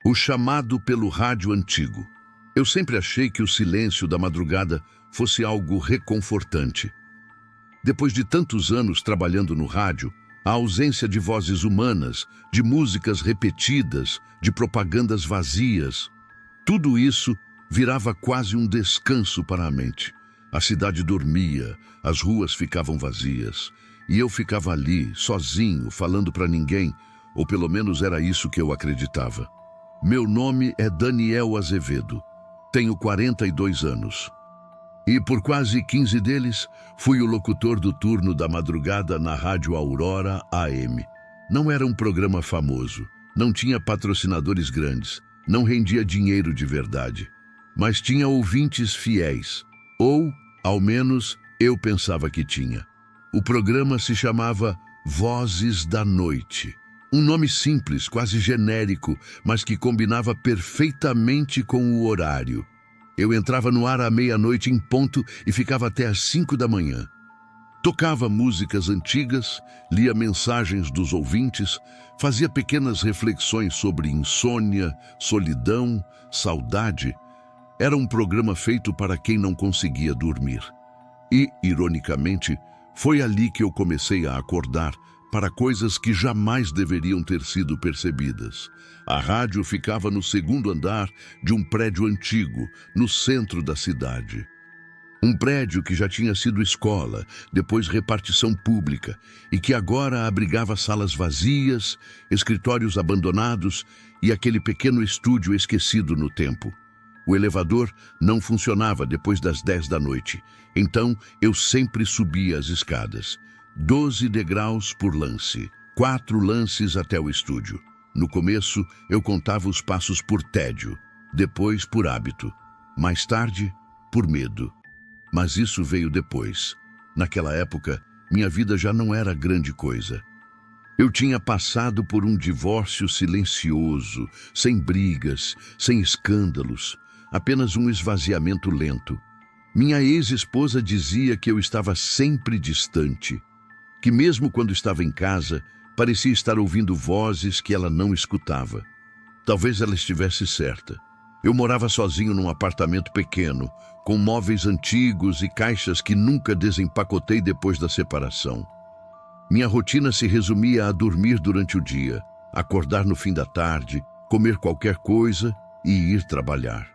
O chamado pelo rádio antigo. Eu sempre achei que o silêncio da madrugada fosse algo reconfortante. Depois de tantos anos trabalhando no rádio, a ausência de vozes humanas, de músicas repetidas, de propagandas vazias, tudo isso virava quase um descanso para a mente. A cidade dormia, as ruas ficavam vazias, e eu ficava ali, sozinho, falando para ninguém, ou pelo menos era isso que eu acreditava. Meu nome é Daniel Azevedo. Tenho 42 anos. E por quase 15 deles, fui o locutor do turno da madrugada na Rádio Aurora AM. Não era um programa famoso, não tinha patrocinadores grandes, não rendia dinheiro de verdade, mas tinha ouvintes fiéis, ou, ao menos, eu pensava que tinha. O programa se chamava Vozes da Noite. Um nome simples, quase genérico, mas que combinava perfeitamente com o horário. Eu entrava no ar à meia-noite em ponto e ficava até às 5 da manhã. Tocava músicas antigas, lia mensagens dos ouvintes, fazia pequenas reflexões sobre insônia, solidão, saudade. Era um programa feito para quem não conseguia dormir. E, ironicamente, foi ali que eu comecei a acordar para coisas que jamais deveriam ter sido percebidas. A rádio ficava no segundo andar de um prédio antigo, no centro da cidade. Um prédio que já tinha sido escola, depois repartição pública, e que agora abrigava salas vazias, escritórios abandonados e aquele pequeno estúdio esquecido no tempo. O elevador não funcionava depois das 10 da noite, então eu sempre subia as escadas. 12 degraus por lance, 4 lances até o estúdio. No começo, eu contava os passos por tédio, depois por hábito, mais tarde, por medo. Mas isso veio depois. Naquela época, minha vida já não era grande coisa. Eu tinha passado por um divórcio silencioso, sem brigas, sem escândalos, apenas um esvaziamento lento. Minha ex-esposa dizia que eu estava sempre distante, que mesmo quando estava em casa, parecia estar ouvindo vozes que ela não escutava. Talvez ela estivesse certa. Eu morava sozinho num apartamento pequeno, com móveis antigos e caixas que nunca desempacotei depois da separação. Minha rotina se resumia a dormir durante o dia, acordar no fim da tarde, comer qualquer coisa e ir trabalhar.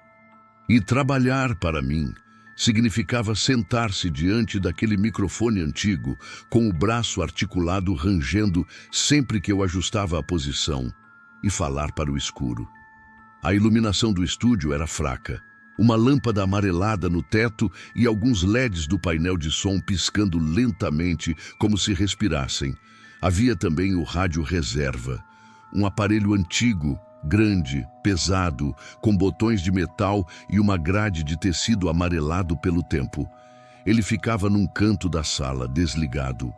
E trabalhar, para mim, significava sentar-se diante daquele microfone antigo, com o braço articulado rangendo sempre que eu ajustava a posição, e falar para o escuro. A iluminação do estúdio era fraca. Uma lâmpada amarelada no teto e alguns LEDs do painel de som piscando lentamente, como se respirassem. Havia também o rádio reserva, um aparelho antigo, grande, pesado, com botões de metal e uma grade de tecido amarelado pelo tempo. Ele ficava num canto da sala, desligado.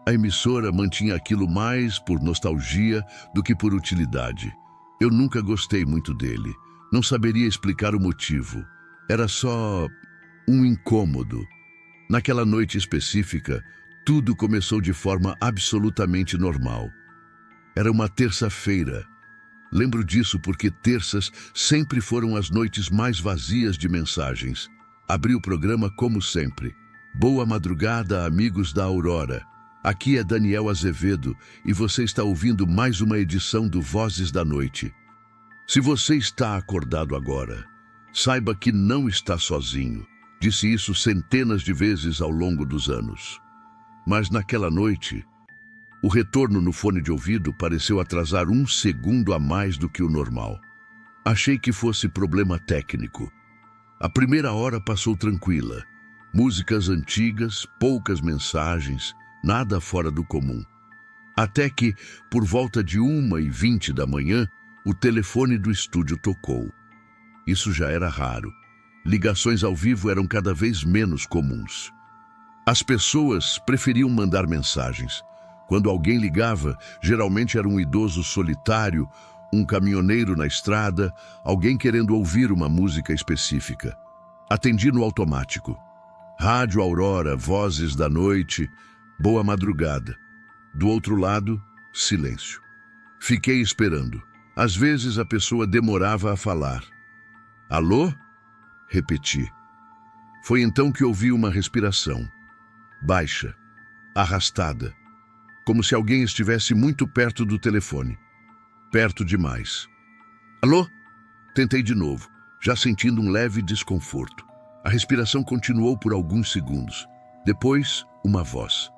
A emissora mantinha aquilo mais por nostalgia do que por utilidade. Eu nunca gostei muito dele. Não saberia explicar o motivo. Era só um incômodo. Naquela noite específica, tudo começou de forma absolutamente normal. Era uma terça-feira. Lembro disso porque terças sempre foram as noites mais vazias de mensagens. Abri o programa como sempre. Boa madrugada, amigos da Aurora. Aqui é Daniel Azevedo e você está ouvindo mais uma edição do Vozes da Noite. Se você está acordado agora, saiba que não está sozinho. Disse isso centenas de vezes ao longo dos anos. Mas naquela noite, o retorno no fone de ouvido pareceu atrasar 1 segundo a mais do que o normal. Achei que fosse problema técnico. A primeira hora passou tranquila. Músicas antigas, poucas mensagens, nada fora do comum. Até que, por volta de 1h20 da manhã, o telefone do estúdio tocou. Isso já era raro. Ligações ao vivo eram cada vez menos comuns. As pessoas preferiam mandar mensagens. Quando alguém ligava, geralmente era um idoso solitário, um caminhoneiro na estrada, alguém querendo ouvir uma música específica. Atendi no automático. Rádio Aurora, Vozes da Noite, boa madrugada. Do outro lado, silêncio. Fiquei esperando. Às vezes a pessoa demorava a falar. Alô? Repeti. Foi então que ouvi uma respiração. Baixa, arrastada, como se alguém estivesse muito perto do telefone. Perto demais. Alô? Tentei de novo, já sentindo um leve desconforto. A respiração continuou por alguns segundos. Depois, uma voz.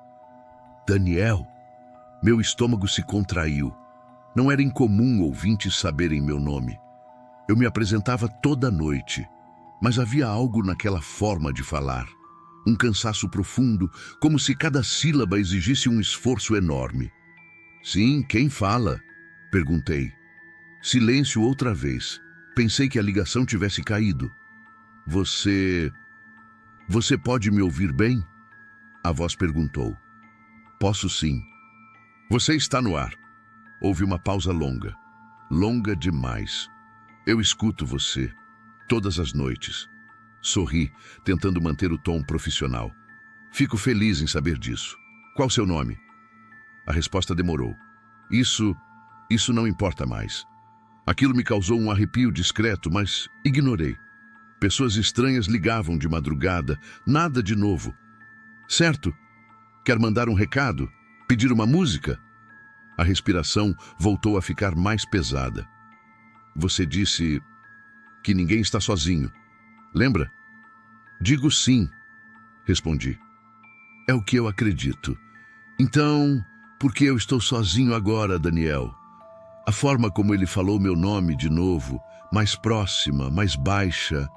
Daniel. Meu estômago se contraiu. Não era incomum ouvintes saberem meu nome. Eu me apresentava toda noite, mas havia algo naquela forma de falar. Um cansaço profundo, como se cada sílaba exigisse um esforço enorme. Sim, quem fala? Perguntei. Silêncio outra vez. Pensei que a ligação tivesse caído. Você pode me ouvir bem? A voz perguntou. Posso sim. Você está no ar. Houve uma pausa longa. Longa demais. Eu escuto você. Todas as noites. Sorri, tentando manter o tom profissional. Fico feliz em saber disso. Qual seu nome? A resposta demorou. Isso não importa mais. Aquilo me causou um arrepio discreto, mas ignorei. Pessoas estranhas ligavam de madrugada, nada de novo. Certo? Quer mandar um recado? Pedir uma música? A respiração voltou a ficar mais pesada. Você disse que ninguém está sozinho. Lembra? Digo sim, respondi. É o que eu acredito. Então, por que eu estou sozinho agora, Daniel? A forma como ele falou meu nome de novo, mais próxima, mais baixa,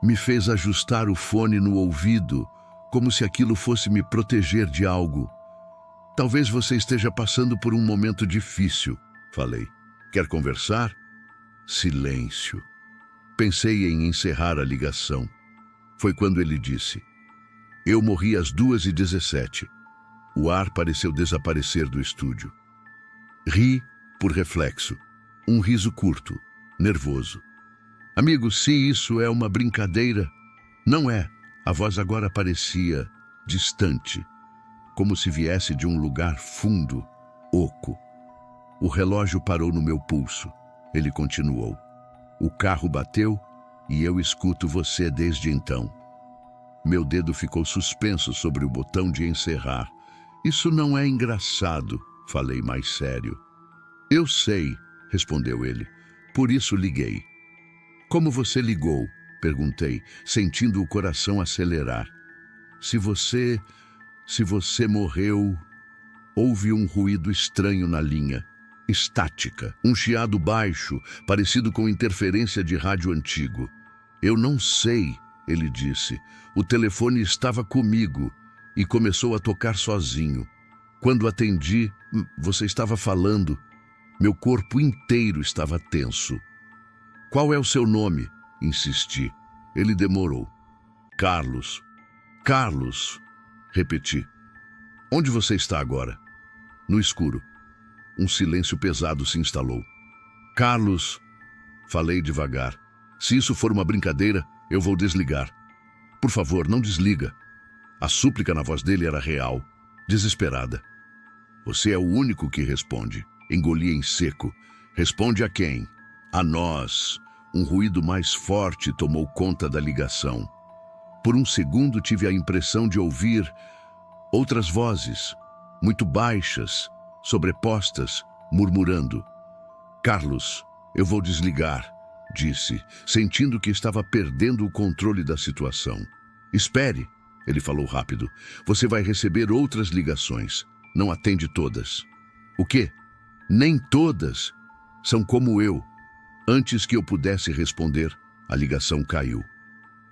me fez ajustar o fone no ouvido, como se aquilo fosse me proteger de algo. Talvez você esteja passando por um momento difícil, falei. Quer conversar? Silêncio. Pensei em encerrar a ligação. Foi quando ele disse. Eu morri às 2h17. O ar pareceu desaparecer do estúdio. Ri por reflexo. Um riso curto, nervoso. Amigo, se isso é uma brincadeira... Não é. A voz agora parecia distante, como se viesse de um lugar fundo, oco. O relógio parou no meu pulso. Ele continuou. O carro bateu e eu escuto você desde então. Meu dedo ficou suspenso sobre o botão de encerrar. Isso não é engraçado, falei mais sério. Eu sei, respondeu ele. Por isso liguei. Como você ligou? Perguntei, sentindo o coração acelerar. Se você morreu... Houve um ruído estranho na linha. Estática, um chiado baixo, parecido com interferência de rádio antigo. Eu não sei, ele disse. O telefone estava comigo e começou a tocar sozinho. Quando atendi, você estava falando. Meu corpo inteiro estava tenso. Qual é o seu nome? Insisti. Ele demorou. Carlos. Carlos, repeti. Onde você está agora? No escuro. Um silêncio pesado se instalou. Carlos, falei devagar. Se isso for uma brincadeira, eu vou desligar. Por favor, não desliga. A súplica na voz dele era real, desesperada. Você é o único que responde. Engoli em seco. Responde a quem? A nós. Um ruído mais forte tomou conta da ligação. Por um segundo tive a impressão de ouvir outras vozes, muito baixas, sobrepostas, murmurando. Carlos, eu vou desligar, disse, sentindo que estava perdendo o controle da situação. Espere, ele falou rápido. Você vai receber outras ligações. Não atende todas. O quê? Nem todas. São como eu. Antes que eu pudesse responder, a ligação caiu.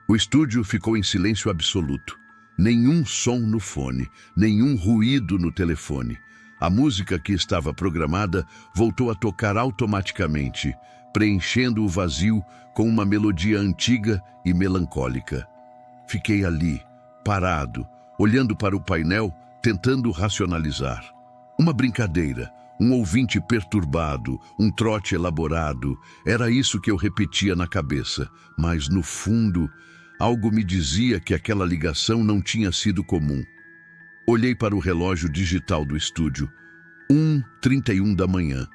O estúdio ficou em silêncio absoluto. Nenhum som no fone, nenhum ruído no telefone. A música que estava programada voltou a tocar automaticamente, preenchendo o vazio com uma melodia antiga e melancólica. Fiquei ali, parado, olhando para o painel, tentando racionalizar. Uma brincadeira, um ouvinte perturbado, um trote elaborado. Era isso que eu repetia na cabeça, mas no fundo, algo me dizia que aquela ligação não tinha sido comum. Olhei para o relógio digital do estúdio. 1h31 da manhã.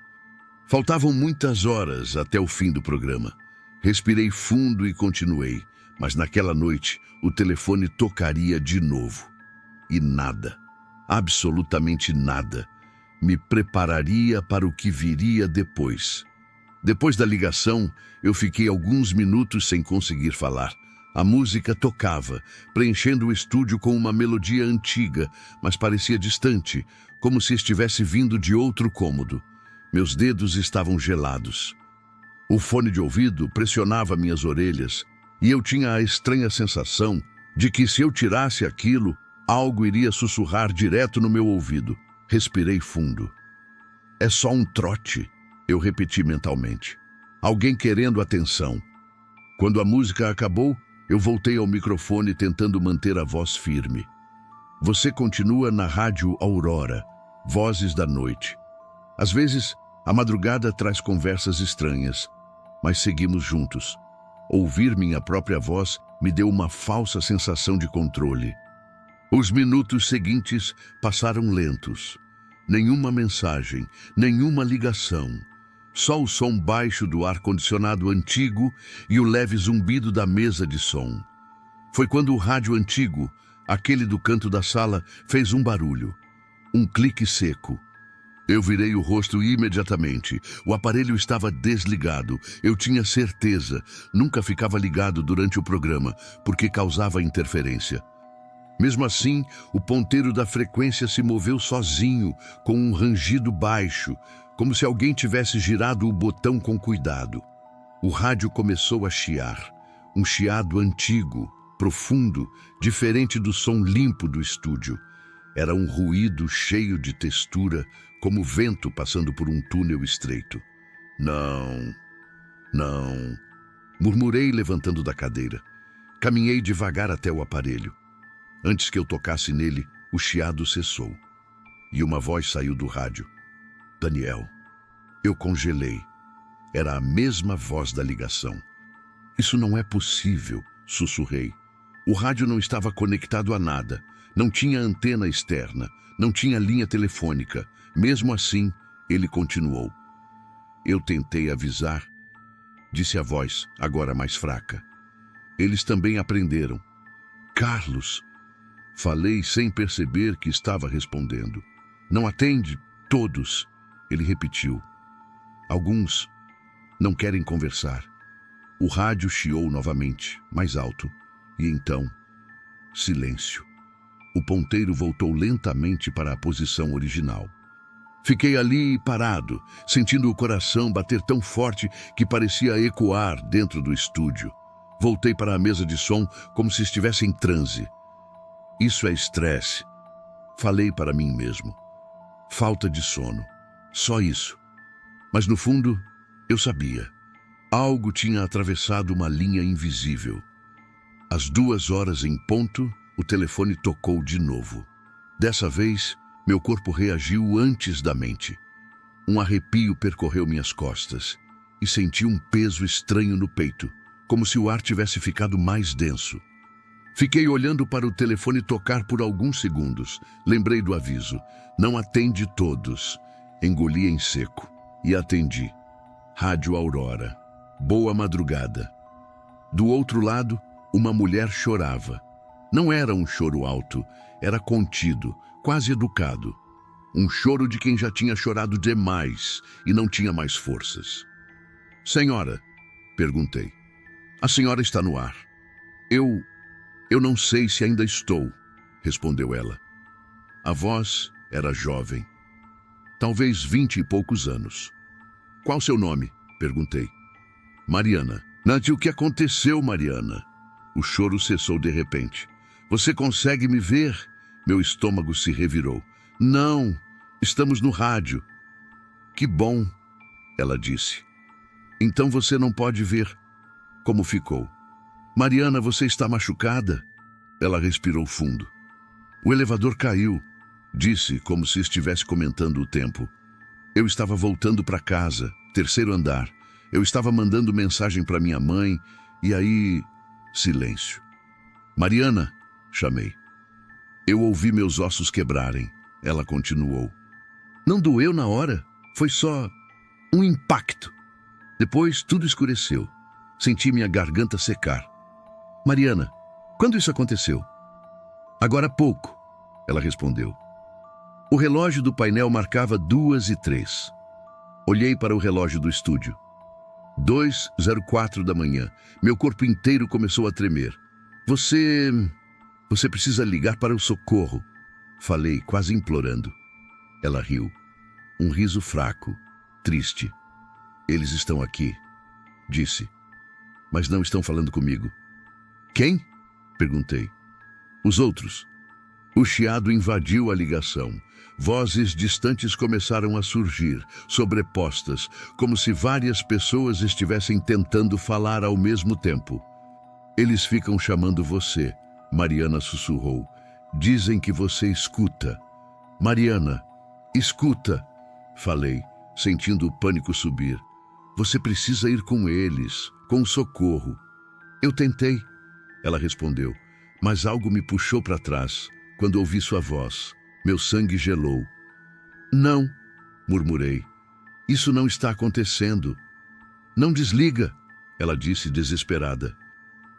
Faltavam muitas horas até o fim do programa. Respirei fundo e continuei, mas naquela noite o telefone tocaria de novo. E nada, absolutamente nada, me prepararia para o que viria depois. Depois da ligação, eu fiquei alguns minutos sem conseguir falar. A música tocava, preenchendo o estúdio com uma melodia antiga, mas parecia distante, como se estivesse vindo de outro cômodo. Meus dedos estavam gelados. O fone de ouvido pressionava minhas orelhas e eu tinha a estranha sensação de que se eu tirasse aquilo, algo iria sussurrar direto no meu ouvido. Respirei fundo. É só um trote, eu repeti mentalmente. Alguém querendo atenção. Quando a música acabou, eu voltei ao microfone tentando manter a voz firme. Você continua na Rádio Aurora, Vozes da Noite. Às vezes, a madrugada traz conversas estranhas, mas seguimos juntos. Ouvir minha própria voz me deu uma falsa sensação de controle. Os minutos seguintes passaram lentos. Nenhuma mensagem, nenhuma ligação. Só o som baixo do ar-condicionado antigo e o leve zumbido da mesa de som. Foi quando o rádio antigo, aquele do canto da sala, fez um barulho. Um clique seco. Eu virei o rosto imediatamente. O aparelho estava desligado. Eu tinha certeza. Nunca ficava ligado durante o programa, porque causava interferência. Mesmo assim, o ponteiro da frequência se moveu sozinho, com um rangido baixo, como se alguém tivesse girado o botão com cuidado. O rádio começou a chiar. Um chiado antigo, profundo, diferente do som limpo do estúdio. Era um ruído cheio de textura, como vento passando por um túnel estreito. Não, murmurei levantando da cadeira. Caminhei devagar até o aparelho. Antes que eu tocasse nele, o chiado cessou. E uma voz saiu do rádio. Daniel. Eu congelei. Era a mesma voz da ligação. Isso não é possível, sussurrei. O rádio não estava conectado a nada. Não tinha antena externa. Não tinha linha telefônica. Mesmo assim, ele continuou. Eu tentei avisar, disse a voz, agora mais fraca. Eles também aprenderam. Carlos, falei sem perceber que estava respondendo. Não atende? Todos, ele repetiu. Alguns não querem conversar. O rádio chiou novamente, mais alto. E então, silêncio. O ponteiro voltou lentamente para a posição original. Fiquei ali parado, sentindo o coração bater tão forte que parecia ecoar dentro do estúdio. Voltei para a mesa de som como se estivesse em transe. Isso é estresse. Falei para mim mesmo. Falta de sono. Só isso. Mas no fundo, eu sabia. Algo tinha atravessado uma linha invisível. Às 2h em ponto, o telefone tocou de novo. Dessa vez, meu corpo reagiu antes da mente. Um arrepio percorreu minhas costas e senti um peso estranho no peito, como se o ar tivesse ficado mais denso. Fiquei olhando para o telefone tocar por alguns segundos. Lembrei do aviso. Não atende todos. Engoli em seco e atendi. Rádio Aurora. Boa madrugada. Do outro lado, uma mulher chorava. Não era um choro alto, era contido, quase educado. Um choro de quem já tinha chorado demais e não tinha mais forças. Senhora, perguntei. A senhora está no ar. Eu não sei se ainda estou, respondeu ela. A voz era jovem. Talvez 20 e poucos anos. Qual seu nome? Perguntei. Mariana. Nath, o que aconteceu, Mariana? O choro cessou de repente. Você consegue me ver? Meu estômago se revirou. Não, estamos no rádio. Que bom, ela disse. Então você não pode ver. Como ficou? Mariana, você está machucada? Ela respirou fundo. O elevador caiu, disse como se estivesse comentando o tempo. Eu estava voltando para casa, 3º andar. Eu estava mandando mensagem para minha mãe e aí... Silêncio. Mariana, chamei. Eu ouvi meus ossos quebrarem. Ela continuou. Não doeu na hora? Foi só... Um impacto. Depois, tudo escureceu. Senti minha garganta secar. Mariana, quando isso aconteceu? Agora há pouco, ela respondeu. O relógio do painel marcava 2h03. Olhei para o relógio do estúdio. 2h04 da manhã. Meu corpo inteiro começou a tremer. Você precisa ligar para o socorro, falei, quase implorando. Ela riu. Um riso fraco, triste. Eles estão aqui, disse. Mas não estão falando comigo. Quem? Perguntei. Os outros. O chiado invadiu a ligação. Vozes distantes começaram a surgir, sobrepostas, como se várias pessoas estivessem tentando falar ao mesmo tempo. Eles ficam chamando você, Mariana sussurrou. Dizem que você escuta. Mariana, escuta, falei, sentindo o pânico subir. Você precisa ir com eles, com socorro. Eu tentei, ela respondeu, mas algo me puxou para trás. Quando ouvi sua voz, meu sangue gelou. Não, murmurei. Isso não está acontecendo. Não desliga, ela disse desesperada.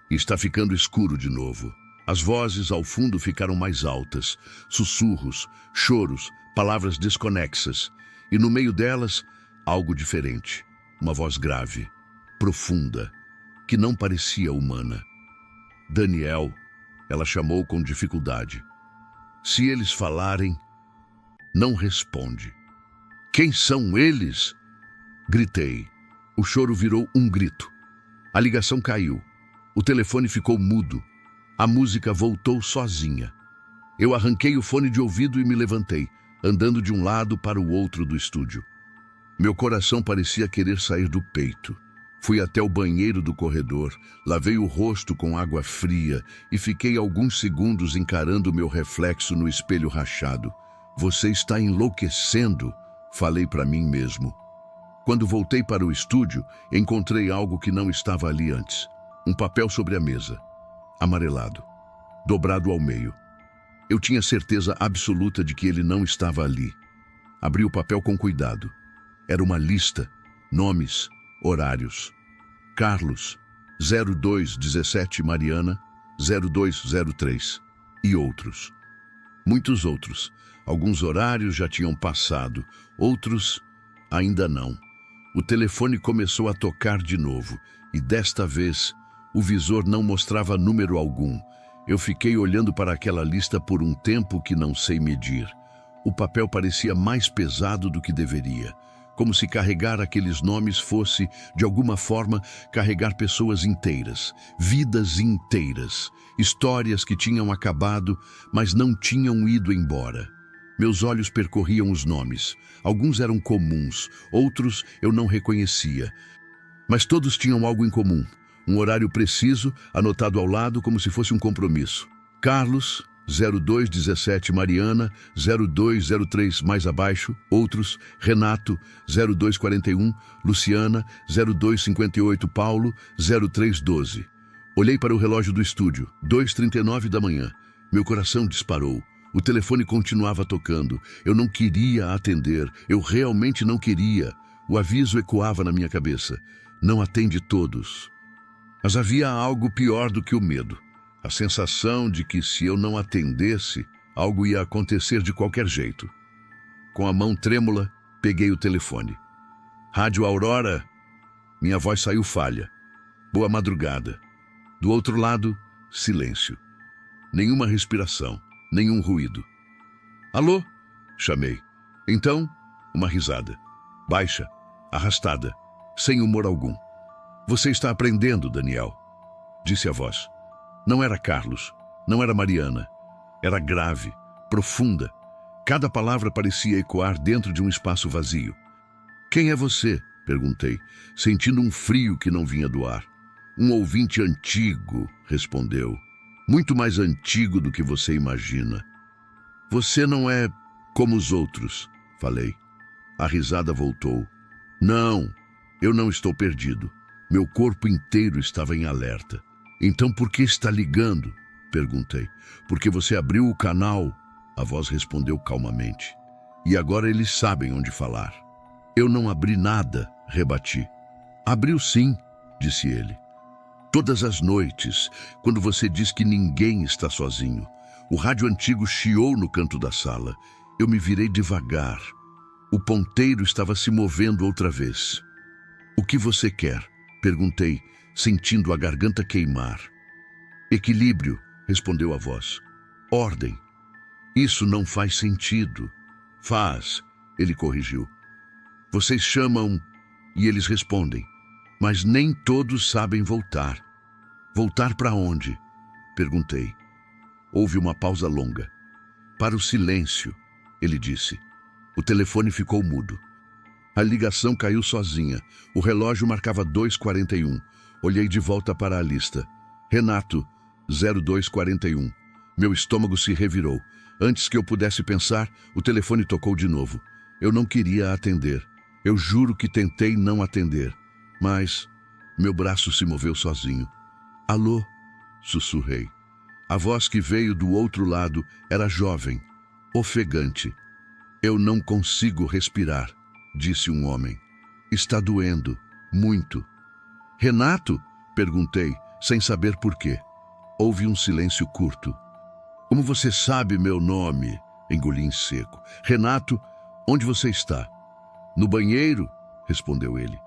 Está ficando escuro de novo. As vozes ao fundo ficaram mais altas. Sussurros, choros, palavras desconexas. E no meio delas, algo diferente. Uma voz grave, profunda, que não parecia humana. Daniel, ela chamou com dificuldade. Se eles falarem, não responde. Quem são eles? Gritei. O choro virou um grito. A ligação caiu. O telefone ficou mudo. A música voltou sozinha. Eu arranquei o fone de ouvido e me levantei, andando de um lado para o outro do estúdio. Meu coração parecia querer sair do peito. Fui até o banheiro do corredor, lavei o rosto com água fria e fiquei alguns segundos encarando meu reflexo no espelho rachado. Você está enlouquecendo, falei para mim mesmo. Quando voltei para o estúdio, encontrei algo que não estava ali antes. Um papel sobre a mesa, amarelado, dobrado ao meio. Eu tinha certeza absoluta de que ele não estava ali. Abri o papel com cuidado. Era uma lista, nomes, horários. Carlos, 0217 Mariana, 0203 e outros. Muitos outros. Alguns horários já tinham passado, outros ainda não. O telefone começou a tocar de novo e desta vez o visor não mostrava número algum. Eu fiquei olhando para aquela lista por um tempo que não sei medir. O papel parecia mais pesado do que deveria. Como se carregar aqueles nomes fosse, de alguma forma, carregar pessoas inteiras, vidas inteiras, histórias que tinham acabado, mas não tinham ido embora. Meus olhos percorriam os nomes. Alguns eram comuns, outros eu não reconhecia. Mas todos tinham algo em comum. Um horário preciso, anotado ao lado como se fosse um compromisso. Carlos, 0217 Mariana, 0203 mais abaixo, outros, Renato, 0241, Luciana, 0258 Paulo, 0312. Olhei para o relógio do estúdio, 2h39 da manhã. Meu coração disparou. O telefone continuava tocando. Eu não queria atender, eu realmente não queria. O aviso ecoava na minha cabeça. Não atende todos. Mas havia algo pior do que o medo. A sensação de que se eu não atendesse, algo ia acontecer de qualquer jeito. Com a mão trêmula, peguei o telefone. Rádio Aurora. Minha voz saiu falha. Boa madrugada. Do outro lado, silêncio. Nenhuma respiração, nenhum ruído. Alô? Chamei. Então, uma risada. Baixa, arrastada, sem humor algum. Você está aprendendo, Daniel, disse a voz. Não era Carlos, não era Mariana. Era grave, profunda. Cada palavra parecia ecoar dentro de um espaço vazio. Quem é você? Perguntei, sentindo um frio que não vinha do ar. Um ouvinte antigo, respondeu. Muito mais antigo do que você imagina. Você não é como os outros, falei. A risada voltou. Não, eu não estou perdido. Meu corpo inteiro estava em alerta. Então por que está ligando? Perguntei. Porque você abriu o canal, a voz respondeu calmamente. E agora eles sabem onde falar. Eu não abri nada, rebati. Abriu sim, disse ele. Todas as noites, quando você diz que ninguém está sozinho. O rádio antigo chiou no canto da sala. Eu me virei devagar. O ponteiro estava se movendo outra vez. O que você quer? Perguntei, sentindo a garganta queimar. Equilíbrio, respondeu a voz. Ordem. Isso não faz sentido. Faz, ele corrigiu. Vocês chamam e eles respondem, mas nem todos sabem voltar. Voltar para onde? Perguntei. Houve uma pausa longa. Para o silêncio, ele disse. O telefone ficou mudo. A ligação caiu sozinha. O relógio marcava 2h41. Olhei de volta para a lista. Renato, 0241. Meu estômago se revirou. Antes que eu pudesse pensar, o telefone tocou de novo. Eu não queria atender. Eu juro que tentei não atender. Mas meu braço se moveu sozinho. Alô? Sussurrei. A voz que veio do outro lado era jovem, ofegante. Eu não consigo respirar, disse um homem. Está doendo, muito. Renato? Perguntei, sem saber por quê. Houve um silêncio curto. Como você sabe meu nome? Engoli em seco. Renato, onde você está? No banheiro, respondeu ele.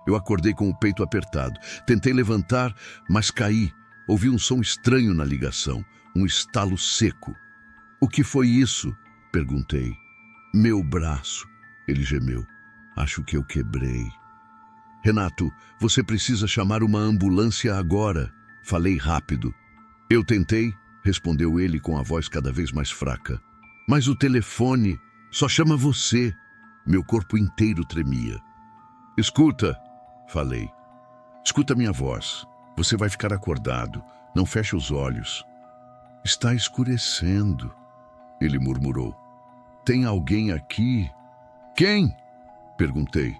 Eu acordei com o peito apertado. Tentei levantar, mas caí. Ouvi um som estranho na ligação, um estalo seco. O que foi isso? Perguntei. Meu braço, ele gemeu. Acho que eu quebrei. Renato, você precisa chamar uma ambulância agora. Falei rápido. Eu tentei, respondeu ele com a voz cada vez mais fraca. Mas o telefone só chama você. Meu corpo inteiro tremia. Escuta, falei. Escuta minha voz. Você vai ficar acordado. Não feche os olhos. Está escurecendo, ele murmurou. Tem alguém aqui? Quem? Perguntei.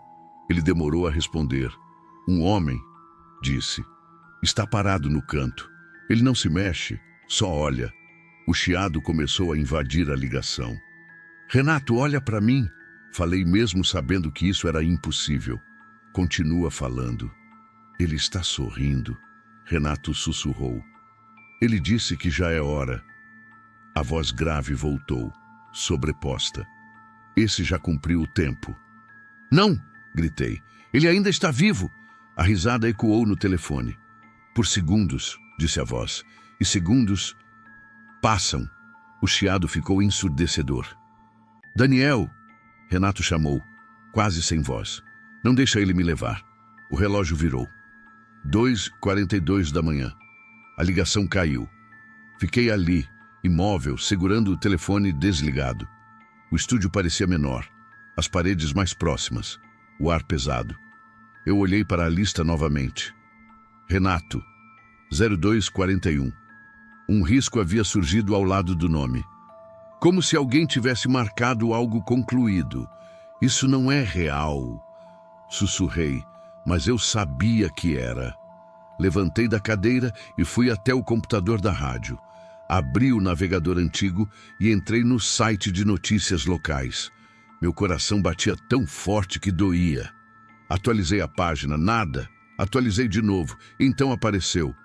Ele demorou a responder. Um homem, disse. Está parado no canto. Ele não se mexe, só olha. O chiado começou a invadir a ligação. Renato, olha para mim. Falei mesmo sabendo que isso era impossível. Continua falando. Ele está sorrindo. Renato sussurrou. Ele disse que já é hora. A voz grave voltou, sobreposta. Esse já cumpriu o tempo. Não! Gritei. Ele ainda está vivo! A risada ecoou no telefone. Por segundos, disse a voz, e segundos passam. O chiado ficou ensurdecedor. Daniel! Renato chamou, quase sem voz. Não deixa ele me levar. O relógio virou. 2h42 da manhã. A ligação caiu. Fiquei ali, imóvel, segurando o telefone desligado. O estúdio parecia menor, as paredes mais próximas, o ar pesado. Eu olhei para a lista novamente. Renato, 0241. Um risco havia surgido ao lado do nome. Como se alguém tivesse marcado algo concluído. Isso não é real. Sussurrei, mas eu sabia que era. Levantei da cadeira e fui até o computador da rádio. Abri o navegador antigo e entrei no site de notícias locais. Meu coração batia tão forte que doía. Atualizei a página, nada. Atualizei de novo, então apareceu.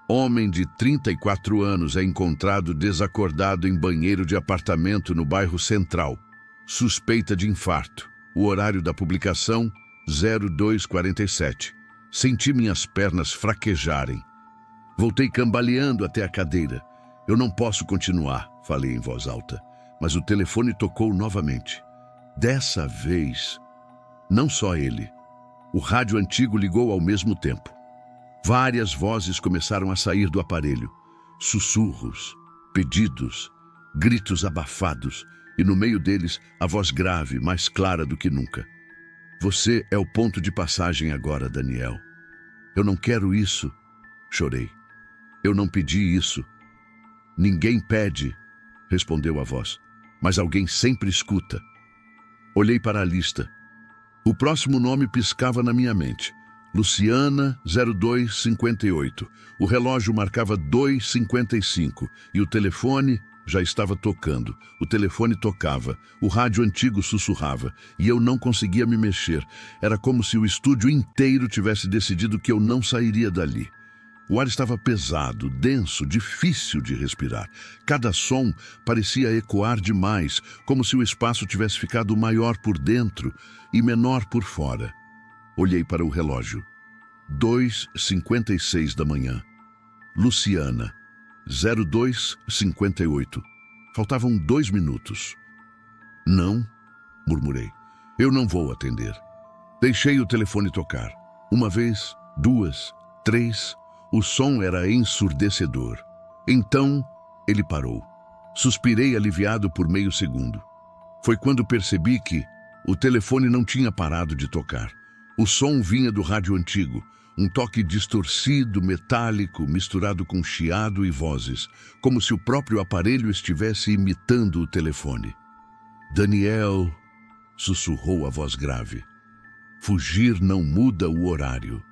Homem de 34 anos é encontrado desacordado em banheiro de apartamento no bairro Central. Suspeita de infarto. O horário da publicação, 0247. Senti minhas pernas fraquejarem. Voltei cambaleando até a cadeira. Eu não posso continuar, falei em voz alta. Mas o telefone tocou novamente. Dessa vez, não só ele. O rádio antigo ligou ao mesmo tempo. Várias vozes começaram a sair do aparelho. Sussurros, pedidos, gritos abafados. E no meio deles, a voz grave, mais clara do que nunca. Você é o ponto de passagem agora, Daniel. Eu não quero isso, chorei. Eu não pedi isso. Ninguém pede, respondeu a voz, mas alguém sempre escuta. Olhei para a lista. O próximo nome piscava na minha mente. Luciana 0258. O relógio marcava 2h55 e o telefone Já estava tocando, o telefone tocava, o rádio antigo sussurrava, e eu não conseguia me mexer. Era como se o estúdio inteiro tivesse decidido que eu não sairia dali. O ar estava pesado, denso, difícil de respirar. Cada som parecia ecoar demais, como se o espaço tivesse ficado maior por dentro e menor por fora. Olhei para o relógio. 2h56 da manhã. Luciana. 02h58. Faltavam 2 minutos. Não, murmurei. Eu não vou atender. Deixei o telefone tocar. Uma vez, 2, 3. O som era ensurdecedor. Então, ele parou. Suspirei aliviado por meio segundo. Foi quando percebi que o telefone não tinha parado de tocar. O som vinha do rádio antigo. Um toque distorcido, metálico, misturado com chiado e vozes, como se o próprio aparelho estivesse imitando o telefone. Daniel, sussurrou a voz grave. Fugir não muda o horário.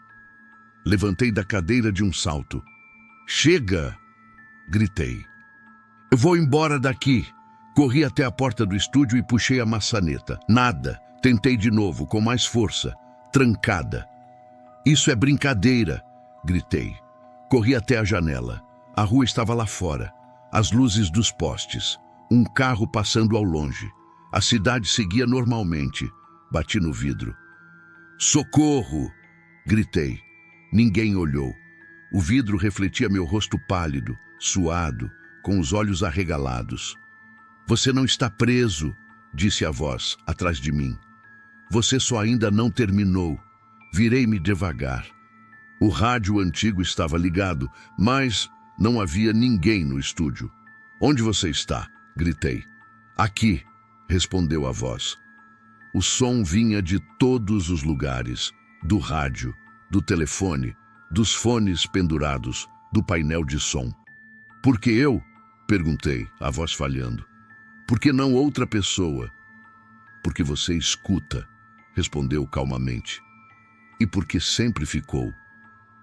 Levantei da cadeira de um salto. Chega! Gritei. Eu vou embora daqui. Corri até a porta do estúdio e puxei a maçaneta. Nada. Tentei de novo, com mais força. Trancada. Isso é brincadeira, gritei. Corri até a janela. A rua estava lá fora. As luzes dos postes. Um carro passando ao longe. A cidade seguia normalmente. Bati no vidro. Socorro! Gritei. Ninguém olhou. O vidro refletia meu rosto pálido, suado, com os olhos arregalados. Você não está preso, disse a voz atrás de mim. Você só ainda não terminou. Virei-me devagar. O rádio antigo estava ligado, mas não havia ninguém no estúdio. Onde você está? Gritei. Aqui, respondeu a voz. O som vinha de todos os lugares, do rádio, do telefone, dos fones pendurados, do painel de som. Por que eu? Perguntei, a voz falhando. Por que não outra pessoa? Porque você escuta, respondeu calmamente. E porque sempre ficou.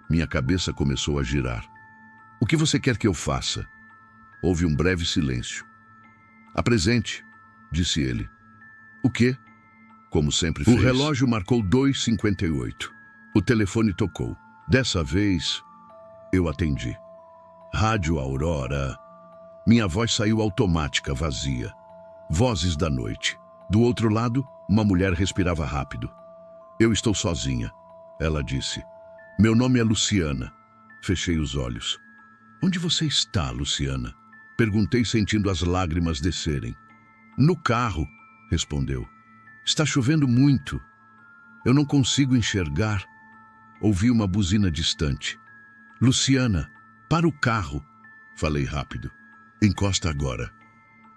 Minha cabeça começou a girar. O que você quer que eu faça? Houve um breve silêncio. Apresente, disse ele. O quê? Como sempre fez. O relógio marcou 2h58. O telefone tocou. Dessa vez, eu atendi. Rádio Aurora. Minha voz saiu automática, vazia. Vozes da noite. Do outro lado, uma mulher respirava rápido. Eu estou sozinha. Ela disse. Meu nome é Luciana. Fechei os olhos. Onde você está, Luciana? Perguntei sentindo as lágrimas descerem. No carro, respondeu. Está chovendo muito. Eu não consigo enxergar. Ouvi uma buzina distante. Luciana, para o carro. Falei rápido. Encosta agora.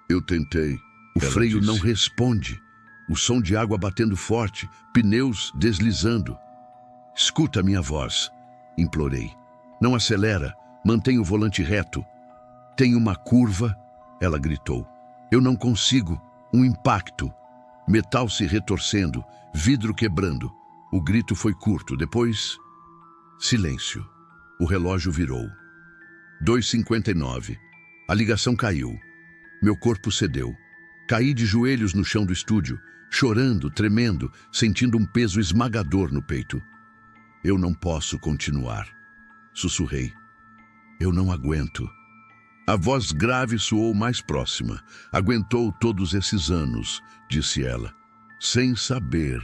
Eu tentei. O freio não responde. O som de água batendo forte, pneus deslizando. Escuta minha voz, implorei. Não acelera, mantém o volante reto. Tem uma curva, ela gritou. Eu não consigo, um impacto. Metal se retorcendo, vidro quebrando. O grito foi curto, depois... Silêncio. O relógio virou. 2h59. A ligação caiu. Meu corpo cedeu. Caí de joelhos no chão do estúdio, chorando, tremendo, sentindo um peso esmagador no peito. Eu não posso continuar. Sussurrei. Eu não aguento. A voz grave soou mais próxima. Aguentou todos esses anos, disse ela. Sem saber.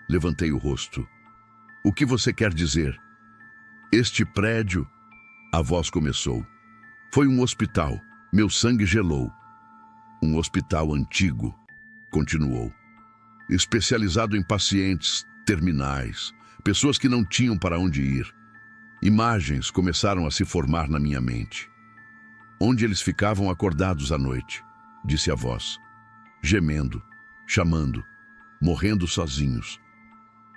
Levantei o rosto. O que você quer dizer? Este prédio... A voz começou. Foi um hospital. Meu sangue gelou. Um hospital antigo, continuou. Especializado em pacientes terminais, pessoas que não tinham para onde ir. Imagens começaram a se formar na minha mente. Onde eles ficavam acordados à noite, disse a voz. Gemendo, chamando, morrendo sozinhos.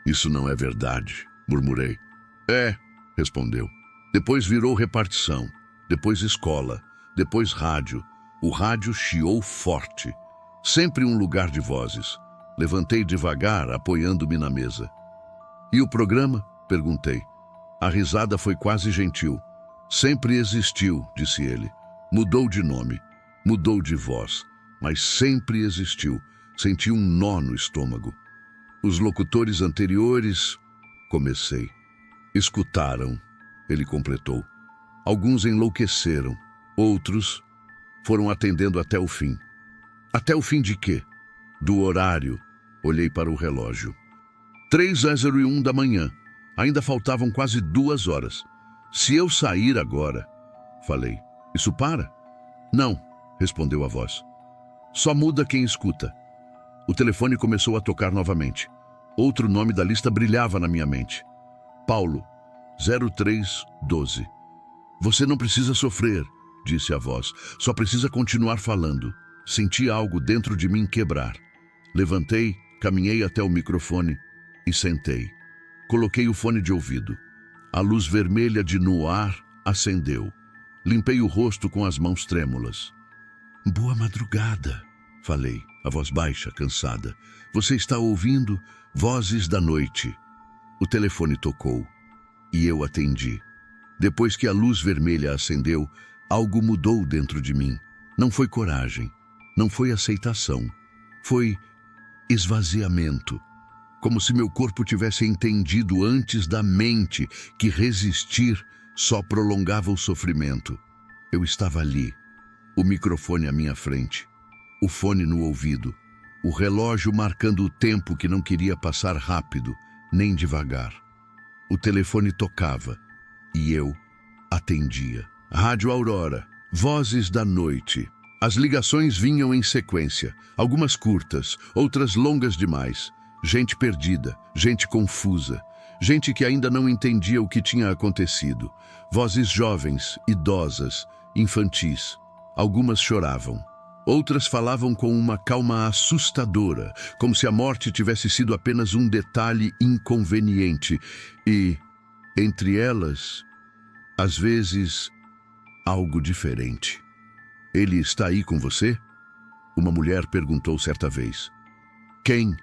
Isso não é verdade, murmurei. É, respondeu. Depois virou repartição, depois escola, depois rádio. O rádio chiou forte. Sempre um lugar de vozes. Levantei devagar, apoiando-me na mesa. E o programa? Perguntei. A risada foi quase gentil. Sempre existiu, disse ele. Mudou de nome. Mudou de voz, mas sempre existiu. Senti um nó no estômago. Os locutores anteriores... Comecei. Escutaram, ele completou. Alguns enlouqueceram, outros foram atendendo até o fim. Até o fim de quê? Do horário. Olhei para o relógio. 3h01 da manhã. Ainda faltavam quase 2 horas. Se eu sair agora... Falei. Isso para? Não, respondeu a voz. Só muda quem escuta. O telefone começou a tocar novamente. Outro nome da lista brilhava na minha mente. Paulo, 0312. Você não precisa sofrer, disse a voz. Só precisa continuar falando. Senti algo dentro de mim quebrar. Levantei, caminhei até o microfone e sentei. Coloquei o fone de ouvido. A luz vermelha de no ar acendeu. Limpei o rosto com as mãos trêmulas. Boa madrugada, falei, a voz baixa, cansada. Você está ouvindo Vozes da Noite. O telefone tocou e eu atendi. Depois que a luz vermelha acendeu, algo mudou dentro de mim. Não foi coragem, não foi aceitação. Foi esvaziamento. Como se meu corpo tivesse entendido antes da mente que resistir só prolongava o sofrimento. Eu estava ali, o microfone à minha frente, o fone no ouvido, o relógio marcando o tempo que não queria passar rápido, nem devagar. O telefone tocava e eu atendia. Rádio Aurora, Vozes da Noite. As ligações vinham em sequência, algumas curtas, outras longas demais. Gente perdida, gente confusa, gente que ainda não entendia o que tinha acontecido. Vozes jovens, idosas, infantis. Algumas choravam. Outras falavam com uma calma assustadora, como se a morte tivesse sido apenas um detalhe inconveniente. E, entre elas, às vezes, algo diferente. Ele está aí com você? Uma mulher perguntou certa vez. Quem?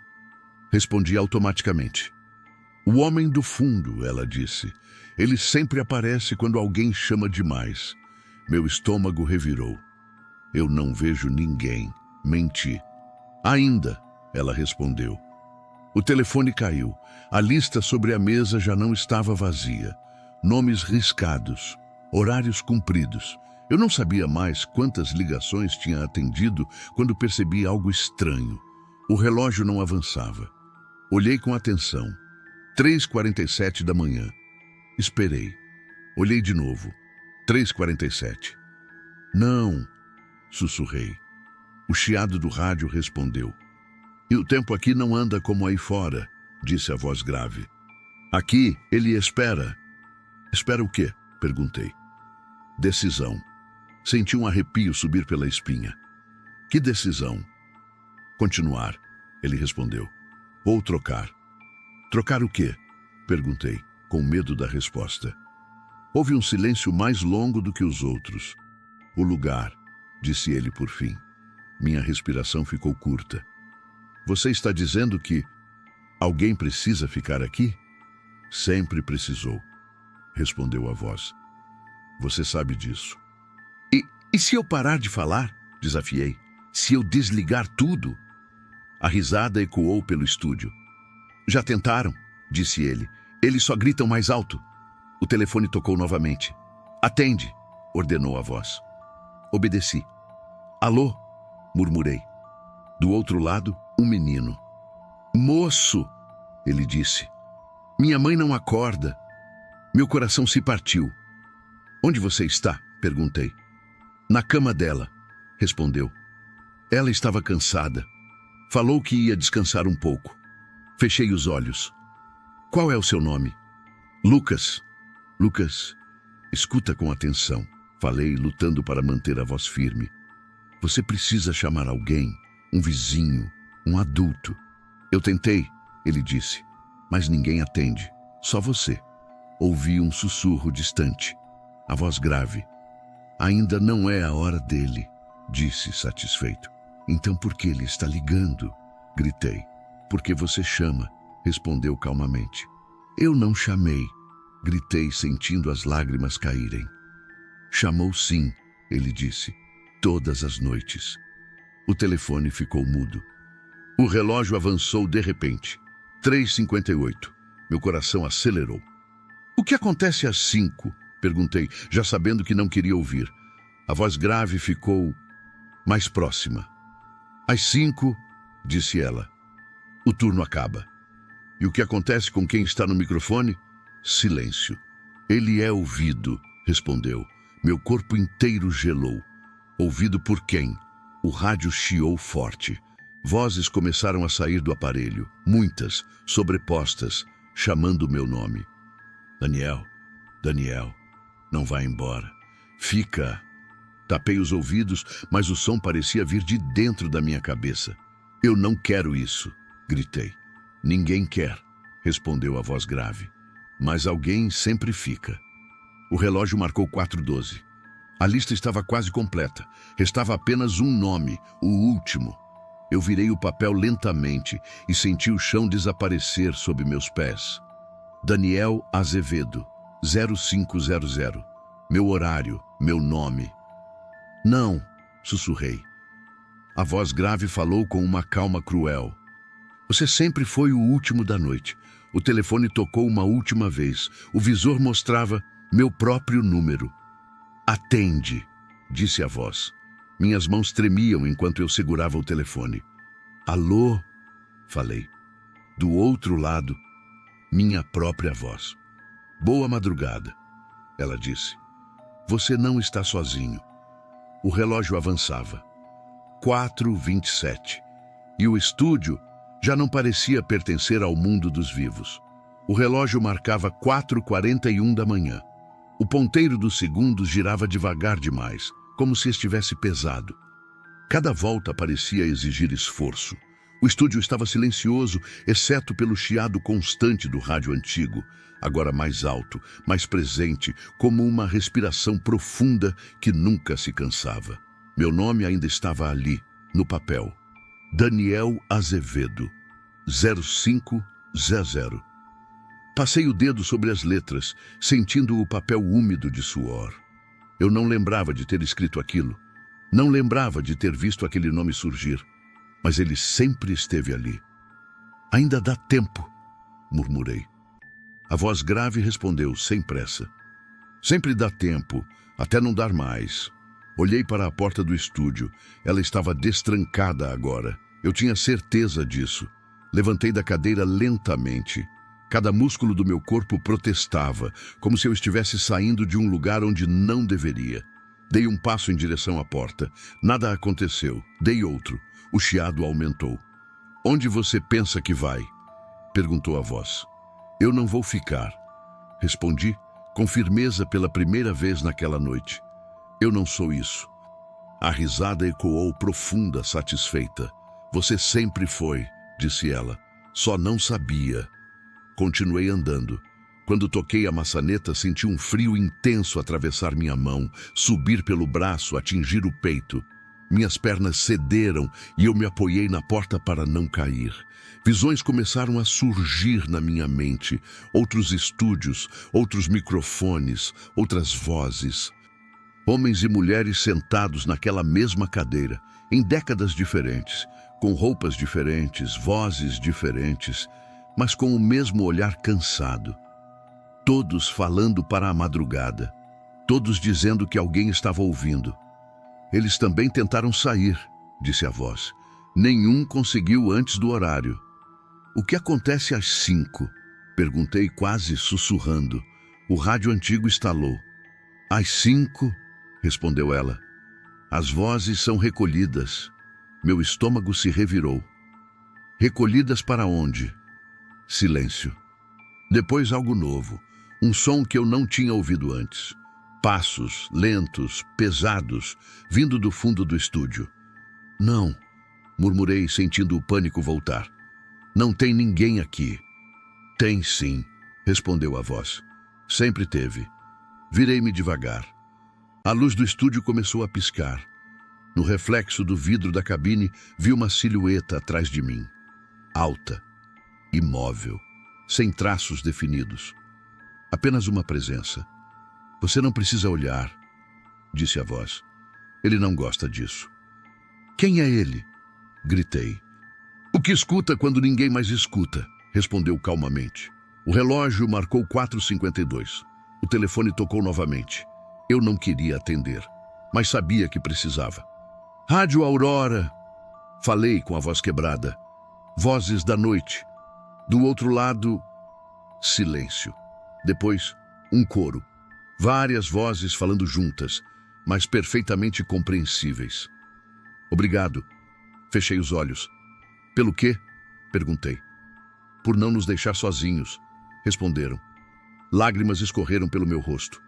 Respondi automaticamente. O homem do fundo, ela disse. Ele sempre aparece quando alguém chama demais. Meu estômago revirou. Eu não vejo ninguém. Menti. Ainda, ela respondeu. O telefone caiu. A lista sobre a mesa já não estava vazia. Nomes riscados. Horários cumpridos. Eu não sabia mais quantas ligações tinha atendido quando percebi algo estranho. O relógio não avançava. Olhei com atenção. 3h47 da manhã. Esperei. Olhei de novo. 3h47. Não, sussurrei. O chiado do rádio respondeu. E o tempo aqui não anda como aí fora, disse a voz grave. Aqui ele espera. Espera o quê? Perguntei. Decisão. Senti um arrepio subir pela espinha. Que decisão? Continuar, ele respondeu. Ou trocar. Trocar o quê? Perguntei, com medo da resposta. Houve um silêncio mais longo do que os outros. O lugar, disse ele por fim. Minha respiração ficou curta. Você está dizendo que alguém precisa ficar aqui? Sempre precisou, respondeu a voz. Você sabe disso. E se eu parar de falar? Desafiei. Se eu desligar tudo? A risada ecoou pelo estúdio. Já tentaram? Disse ele. Eles só gritam mais alto. O telefone tocou novamente. Atende, ordenou a voz. Obedeci. Alô? Murmurei. Do outro lado, um menino. Moço, ele disse. Minha mãe não acorda. Meu coração se partiu. Onde você está? Perguntei. Na cama dela, respondeu. Ela estava cansada. Falou que ia descansar um pouco. Fechei os olhos. Qual é o seu nome? Lucas. Lucas, escuta com atenção. Falei, lutando para manter a voz firme. Você precisa chamar alguém, um vizinho, um adulto. Eu tentei, ele disse, mas ninguém atende. Só você. Ouvi um sussurro distante. A voz grave. Ainda não é a hora dele, disse satisfeito. Então por que ele está ligando? Gritei. Porque você chama, respondeu calmamente. Eu não chamei, gritei sentindo as lágrimas caírem. Chamou sim, ele disse. todas as noites. O telefone ficou mudo. O relógio avançou de repente. 3h58. Meu coração acelerou. O que acontece às 5? Perguntei, já sabendo que não queria ouvir. A voz grave ficou mais próxima. Às 5, disse ela. O turno acaba. E o que acontece com quem está no microfone? Silêncio. Ele é ouvido, respondeu. Meu corpo inteiro gelou. Ouvido por quem? O rádio chiou forte. Vozes começaram a sair do aparelho, muitas, sobrepostas, chamando meu nome. Daniel, Daniel, não vá embora. Fica. Tapei os ouvidos, mas o som parecia vir de dentro da minha cabeça. Eu não quero isso, gritei. Ninguém quer, respondeu a voz grave. Mas alguém sempre fica. O relógio marcou 4h12. A lista estava quase completa. Restava apenas um nome, o último. Eu virei o papel lentamente e senti o chão desaparecer sob meus pés. Daniel Azevedo, 0500. Meu horário, meu nome. Não, sussurrei. A voz grave falou com uma calma cruel. Você sempre foi o último da noite. O telefone tocou uma última vez. O visor mostrava meu próprio número. Atende, disse a voz. Minhas mãos tremiam enquanto eu segurava o telefone. Alô? Falei. Do outro lado, minha própria voz. Boa madrugada, ela disse. Você não está sozinho. O relógio avançava. 4h27. E o estúdio já não parecia pertencer ao mundo dos vivos. O relógio marcava 4h41 da manhã. O ponteiro dos segundos girava devagar demais, como se estivesse pesado. Cada volta parecia exigir esforço. O estúdio estava silencioso, exceto pelo chiado constante do rádio antigo, agora mais alto, mais presente, como uma respiração profunda que nunca se cansava. Meu nome ainda estava ali, no papel. Daniel Azevedo, 0500. Passei o dedo sobre as letras, sentindo o papel úmido de suor. Eu não lembrava de ter escrito aquilo. Não lembrava de ter visto aquele nome surgir. Mas ele sempre esteve ali. Ainda dá tempo, murmurei. A voz grave respondeu, sem pressa. Sempre dá tempo, até não dar mais. Olhei para a porta do estúdio. Ela estava destrancada agora. Eu tinha certeza disso. Levantei da cadeira lentamente. Cada músculo do meu corpo protestava, como se eu estivesse saindo de um lugar onde não deveria. Dei um passo em direção à porta. Nada aconteceu. Dei outro. O chiado aumentou. Onde você pensa que vai? Perguntou a voz. Eu não vou ficar. Respondi, com firmeza pela primeira vez naquela noite. Eu não sou isso. A risada ecoou profunda, satisfeita. Você sempre foi, disse ela. Só não sabia. Continuei andando. Quando toquei a maçaneta, senti um frio intenso atravessar minha mão, subir pelo braço, atingir o peito. Minhas pernas cederam e eu me apoiei na porta para não cair. Visões começaram a surgir na minha mente. Outros estúdios, outros microfones, outras vozes. Homens e mulheres sentados naquela mesma cadeira, em décadas diferentes, com roupas diferentes, vozes diferentes, mas com o mesmo olhar cansado. Todos falando para a madrugada. Todos dizendo que alguém estava ouvindo. Eles também tentaram sair, disse a voz. Nenhum conseguiu antes do horário. O que acontece às 5? Perguntei quase sussurrando. O rádio antigo estalou. Às 5? Respondeu ela. As vozes são recolhidas. Meu estômago se revirou. Recolhidas para onde? Silêncio. Depois algo novo. Um som que eu não tinha ouvido antes. Passos, lentos, pesados, vindo do fundo do estúdio. Não, murmurei, sentindo o pânico voltar. Não tem ninguém aqui. Tem sim, respondeu a voz. Sempre teve. Virei-me devagar. A luz do estúdio começou a piscar. No reflexo do vidro da cabine, vi uma silhueta atrás de mim. Alta, imóvel, sem traços definidos. Apenas uma presença. Você não precisa olhar, disse a voz. Ele não gosta disso. Quem é ele? Gritei. O que escuta quando ninguém mais escuta, respondeu calmamente. O relógio marcou 4h52. O telefone tocou novamente. Eu não queria atender, mas sabia que precisava. Rádio Aurora. Falei com a voz quebrada. Vozes da noite. Do outro lado, silêncio. Depois, um coro. Várias vozes falando juntas, mas perfeitamente compreensíveis. Obrigado. Fechei os olhos. Pelo quê? Perguntei. Por não nos deixar sozinhos, responderam. Lágrimas escorreram pelo meu rosto.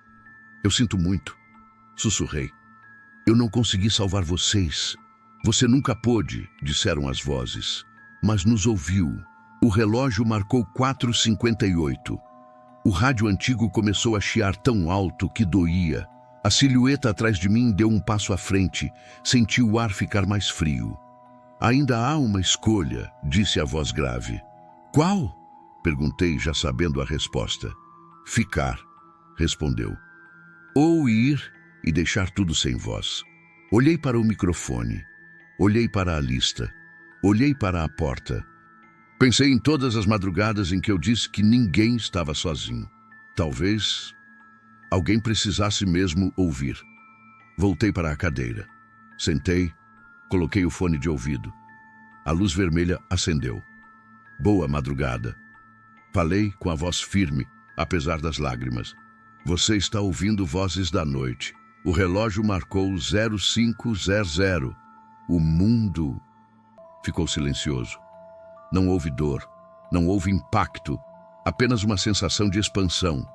Eu sinto muito. Sussurrei. Eu não consegui salvar vocês. Você nunca pôde, disseram as vozes. Mas nos ouviu. O relógio marcou 4h58. O rádio antigo começou a chiar tão alto que doía. A silhueta atrás de mim deu um passo à frente. Senti o ar ficar mais frio. Ainda há uma escolha, disse a voz grave. Qual? Perguntei, já sabendo a resposta. Ficar, respondeu. Ou ir e deixar tudo sem voz. Olhei para o microfone. Olhei para a lista. Olhei para a porta. Pensei em todas as madrugadas em que eu disse que ninguém estava sozinho. Talvez alguém precisasse mesmo ouvir. Voltei para a cadeira. Sentei, coloquei o fone de ouvido. A luz vermelha acendeu. Boa madrugada. Falei com a voz firme, apesar das lágrimas. Você está ouvindo Vozes da Noite. O relógio marcou 0500. O mundo ficou silencioso. Não houve dor, não houve impacto, apenas uma sensação de expansão,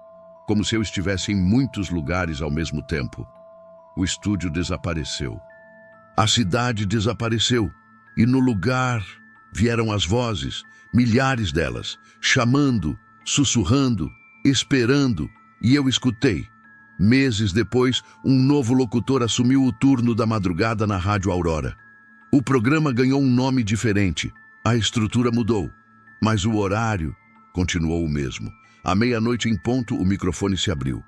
como se eu estivesse em muitos lugares ao mesmo tempo. O estúdio desapareceu. A cidade desapareceu, e no lugar vieram as vozes, milhares delas, chamando, sussurrando, esperando, e eu escutei. Meses depois, um novo locutor assumiu o turno da madrugada na Rádio Aurora. O programa ganhou um nome diferente. A estrutura mudou, mas o horário continuou o mesmo. À meia-noite em ponto, o microfone se abriu.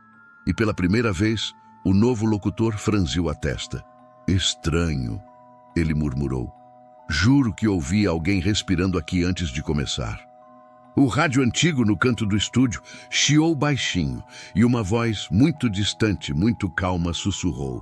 E pela primeira vez, o novo locutor franziu a testa. Estranho, ele murmurou. Juro que ouvi alguém respirando aqui antes de começar. O rádio antigo no canto do estúdio chiou baixinho e uma voz muito distante, muito calma sussurrou.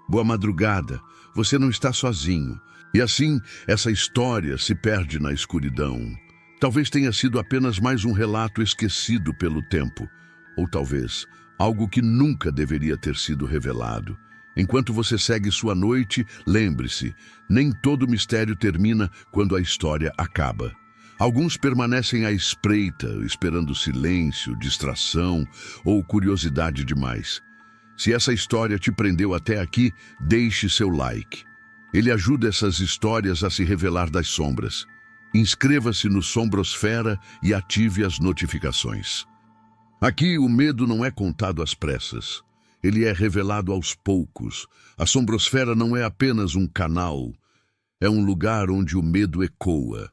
Boa madrugada, você não está sozinho. E assim, essa história se perde na escuridão. Talvez tenha sido apenas mais um relato esquecido pelo tempo. Ou talvez algo que nunca deveria ter sido revelado. Enquanto você segue sua noite, lembre-se, nem todo mistério termina quando a história acaba. Alguns permanecem à espreita, esperando silêncio, distração ou curiosidade demais. Se essa história te prendeu até aqui, deixe seu like. Ele ajuda essas histórias a se revelar das sombras. Inscreva-se no Sombrosfera e ative as notificações. Aqui o medo não é contado às pressas. Ele é revelado aos poucos. A Sombrosfera não é apenas um canal. É um lugar onde o medo ecoa.